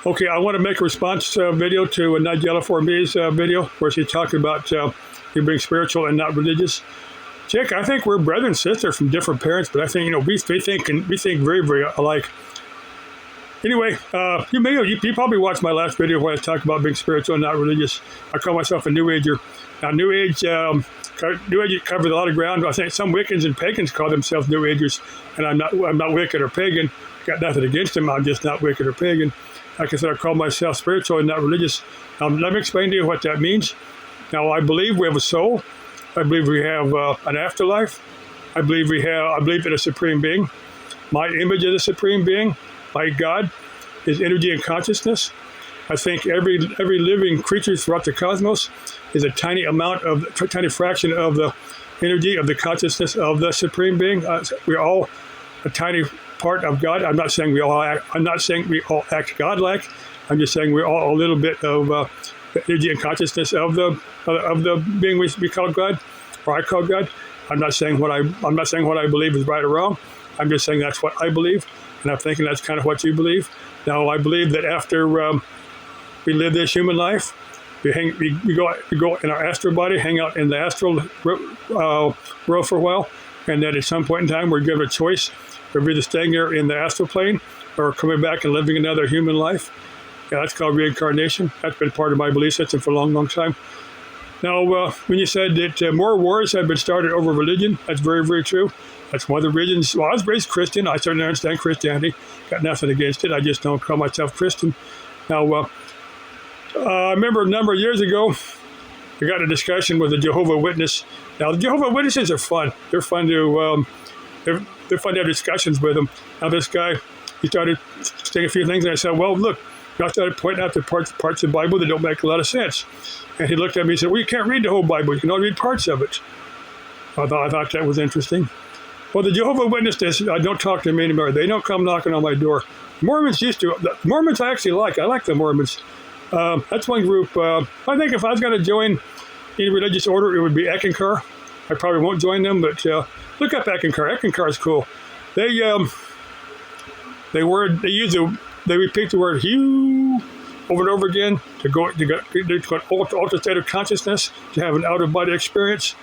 Okay, I want to make a response video to Nigella4me's video where she's talking about you being spiritual and not religious. Chick, I think we're brother and sister from different parents, but I think we think very, very alike. Anyway, you probably watched my last video where I talked about being spiritual and not religious. I call myself a New Ager. Now, New Age covers a lot of ground. I think some Wiccans and pagans call themselves New Agers, and I'm not wicked or pagan. Got nothing against them. I'm just not wicked or pagan. Like I said, I call myself spiritual and not religious. Let me explain to you what that means. Now, I believe we have a soul. I believe we have an afterlife. I believe in a supreme being. My image is a supreme being. My God is energy and consciousness. I think every living creature throughout the cosmos is a tiny fraction of the energy of the consciousness of the supreme being. We're all a tiny part of God. I'm not saying we all act godlike. I'm just saying we're all a little bit of the energy and consciousness of the being we call God, or I call God. I'm not saying what I believe is right or wrong. I'm just saying that's what I believe, and I'm thinking that's kind of what you believe. Now, I believe that after we live this human life, we go in our astral body, hang out in the astral world for a while, and then at some point in time, we're given a choice. We're either staying there in the astral plane or coming back and living another human life. Yeah, that's called reincarnation. That's been part of my belief system for a long, long time. Now, when you said that more wars have been started over religion, that's very, very true. That's one of the reasons. Well, I was raised Christian. I certainly understand Christianity. Got nothing against it. I just don't call myself Christian. Now, I remember a number of years ago, I got in a discussion with a Jehovah's Witness. Now, the Jehovah's Witnesses are fun. They're fun to they're fun to have discussions with them. Now, this guy, he started saying a few things, and I said, well, look, I started pointing out the parts of the Bible that don't make a lot of sense. And he looked at me and said, well, you can't read the whole Bible. You can only read parts of it. I thought that was interesting. Well, the Jehovah's Witnesses, I don't talk to them anymore. They don't come knocking on my door. Mormons used to. The Mormons I actually like. I like the Mormons. That's one group. I think if I was going to join any religious order, it would be Eckankar. I probably won't join them, but look up Eckankar. Eckankar is cool. They repeat the word "Hugh" over and over again to go an altered state of consciousness, to have an out of body experience.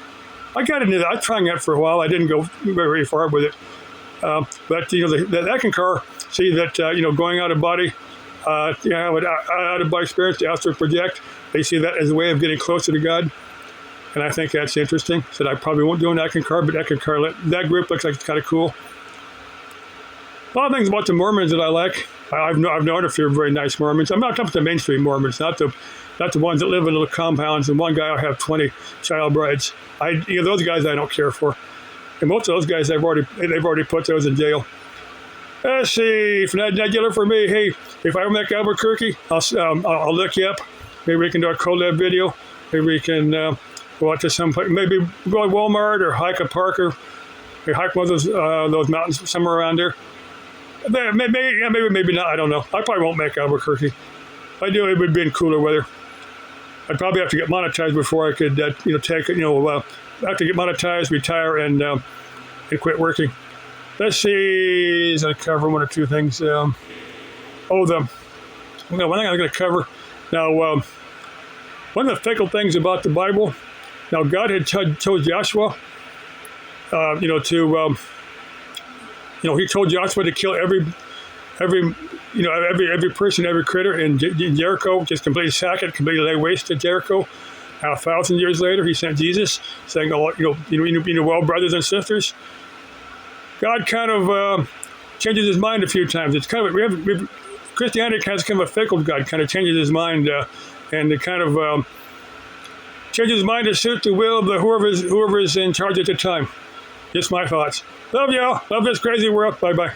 I got into that. I was trying that for a while. I didn't go very far with it, but the Eckankar see that going out of body. Have an out of body experience, the astral project. They see that as a way of getting closer to God, and I think that's interesting. So I probably won't do an Eckankar, but Eckankar, that group looks like it's kind of cool. A lot of things about the Mormons that I like. I've known a few very nice Mormons. I'm not talking about the mainstream Mormons, not the ones that live in little compounds. And one guy will have 20 child brides. Those guys I don't care for. And most of those guys they've already put those in jail. Let's see, if Nigella4me, hey, if I ever make Albuquerque, I'll look you up. Maybe we can do a collab video. Maybe we can go out to some place. Maybe go to Walmart or hike a park or hike one of those mountains somewhere around there. Maybe not. I don't know. I probably won't make Albuquerque. If I do, it would be in cooler weather. I'd probably have to get monetized before I could take it. I have to get monetized, retire, and quit working. Let's see. Is I cover one or two things? One thing I'm going to cover now. One of the fickle things about the Bible. Now, God had chose Joshua. He told Joshua to kill every person, every critter in Jericho, just completely sack it, completely lay waste to Jericho. Now, 1,000 years later, he sent Jesus, saying, well, brothers and sisters. God kind of changes his mind a few times. It's kind of Christianity has kind of a fickle God, kind of changes his mind, and it kind of changes his mind to suit the will of whoever is in charge at the time. Just my thoughts. Love y'all. Love this crazy world. Bye bye.